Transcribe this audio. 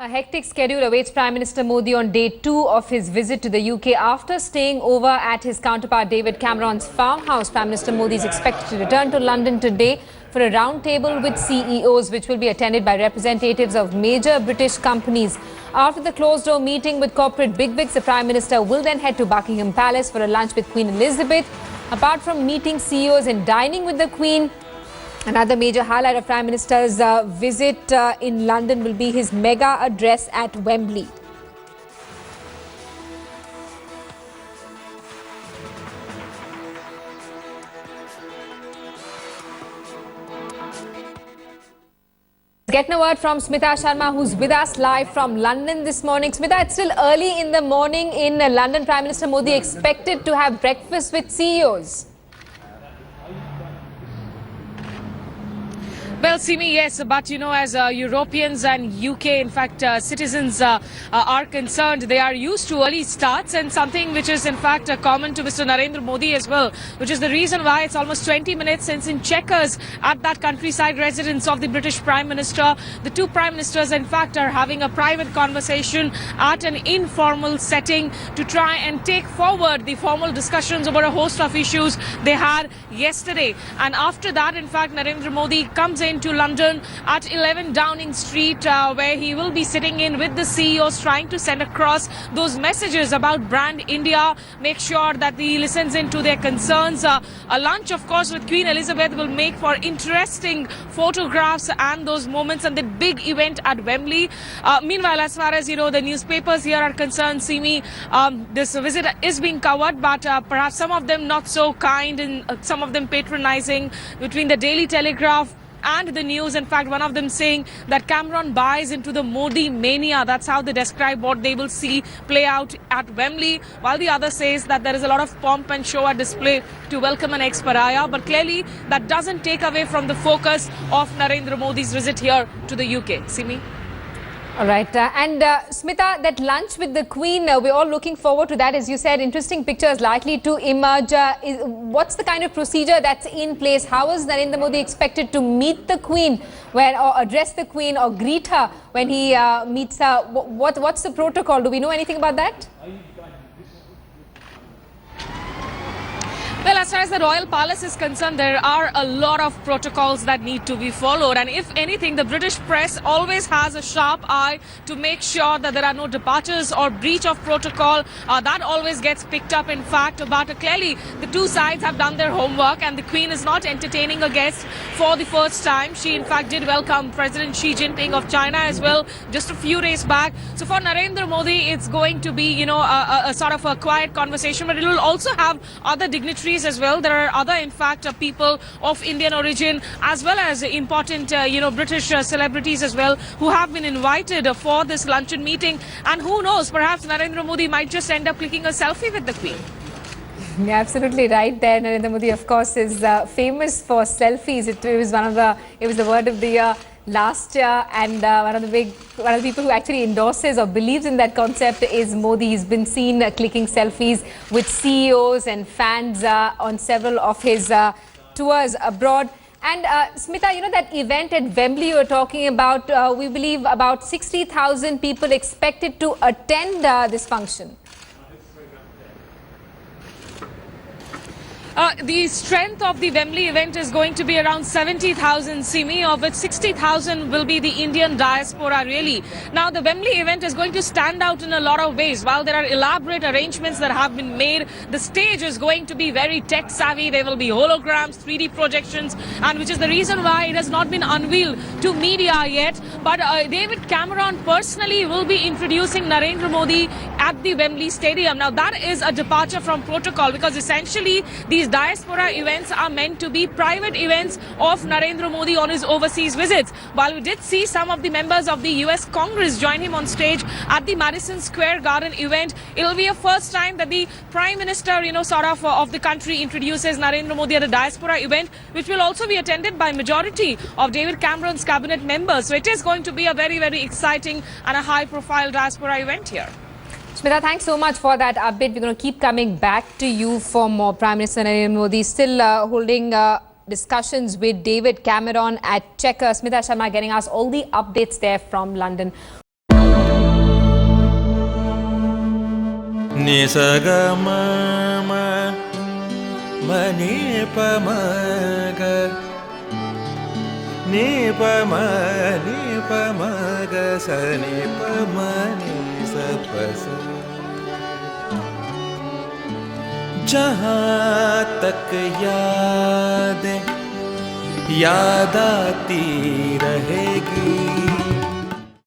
A hectic schedule awaits Prime Minister Modi on day 2 of his visit to the UK. After staying over at his counterpart David Cameron's farmhouse, Prime Minister Modi is expected to return to London today for a roundtable with CEOs, which will be attended by representatives of major British companies. After the closed-door meeting with corporate bigwigs, the Prime Minister will then head to Buckingham Palace for a lunch with Queen Elizabeth. Apart from meeting CEOs and dining with the Queen, another major highlight of Prime Minister's visit in London will be his mega address at Wembley. Getting a word from Smita Sharma, who's with us live from London this morning. Smita, it's still early in the morning in London. Prime Minister Modi expected to have breakfast with CEOs. Well, Simi, yes, but you know, as Europeans and UK, in fact, citizens are concerned, they are used to early starts, and something which is in fact common to Mr. Narendra Modi as well, which is the reason why it's almost 20 minutes since in Chequers at that countryside residence of the British Prime Minister. The two Prime Ministers, in fact, are having a private conversation at an informal setting to try and take forward the formal discussions over a host of issues they had yesterday. And after that, in fact, Narendra Modi comes in to London at 11 Downing Street, where he will be sitting in with the CEOs, trying to send across those messages about brand India, make sure that he listens into their concerns. A lunch, of course, with Queen Elizabeth will make for interesting photographs and those moments and the big event at Wembley. Meanwhile, as far as, you know, the newspapers here are concerned, Simi, this visit is being covered, but perhaps some of them not so kind and some of them patronizing, between the Daily Telegraph and the News. In fact, one of them saying that Cameron buys into the Modi mania. That's how they describe what they will see play out at Wembley, while the other says that there is a lot of pomp and show at display to welcome an ex-pariah. But clearly, that doesn't take away from the focus of Narendra Modi's visit here to the UK. Simi? All right. Smita, that lunch with the Queen, we're all looking forward to that. As you said, interesting pictures likely to emerge. What's the kind of procedure that's in place? How is Narendra Modi expected to meet the Queen or address the Queen or greet her when he meets her? What's the protocol? Do we know anything about that? Well, as far as the Royal Palace is concerned, there are a lot of protocols that need to be followed. And if anything, the British press always has a sharp eye to make sure that there are no departures or breach of protocol. That always gets picked up, in fact. But clearly, the two sides have done their homework, and the Queen is not entertaining a guest for the first time. She, in fact, did welcome President Xi Jinping of China as well just a few days back. So for Narendra Modi, it's going to be, you know, a sort of a quiet conversation, but it will also have other dignitaries as well. There are other, in fact, people of Indian origin, as well as important, British celebrities as well, who have been invited for this luncheon meeting. And who knows, perhaps Narendra Modi might just end up clicking a selfie with the Queen. Yeah, absolutely right there. Narendra Modi, of course, is famous for selfies. It was the word of the year last year, and one of the people who actually endorses or believes in that concept is Modi. He's been seen clicking selfies with CEOs and fans on several of his tours abroad. And Smita, you know that event at Wembley you were talking about, we believe about 60,000 people expected to attend this function. The strength of the Wembley event is going to be around 70,000, Simi, of which 60,000 will be the Indian diaspora, really. Now, the Wembley event is going to stand out in a lot of ways. While there are elaborate arrangements that have been made, the stage is going to be very tech-savvy. There will be holograms, 3D projections, and which is the reason why it has not been unveiled to media yet. But David Cameron personally will be introducing Narendra Modi at the Wembley Stadium. Now, that is a departure from protocol, because essentially these diaspora events are meant to be private events of Narendra Modi on his overseas visits. While we did see some of the members of the US Congress join him on stage at the Madison Square Garden event, it will be a first time that the Prime Minister, of the country introduces Narendra Modi at a diaspora event, which will also be attended by majority of David Cameron's cabinet members. So it is going to be a very, very exciting and a high-profile diaspora event here. Smita, thanks so much for that update. We're going to keep coming back to you for more. Prime Minister Narendra Modi still holding discussions with David Cameron at Chequers. Smita Sharma getting us all the updates there from London. नि स ग म म म नि प म ग नि प म ग स नि प म नि स प स जहाँ तक याद आती रहेगी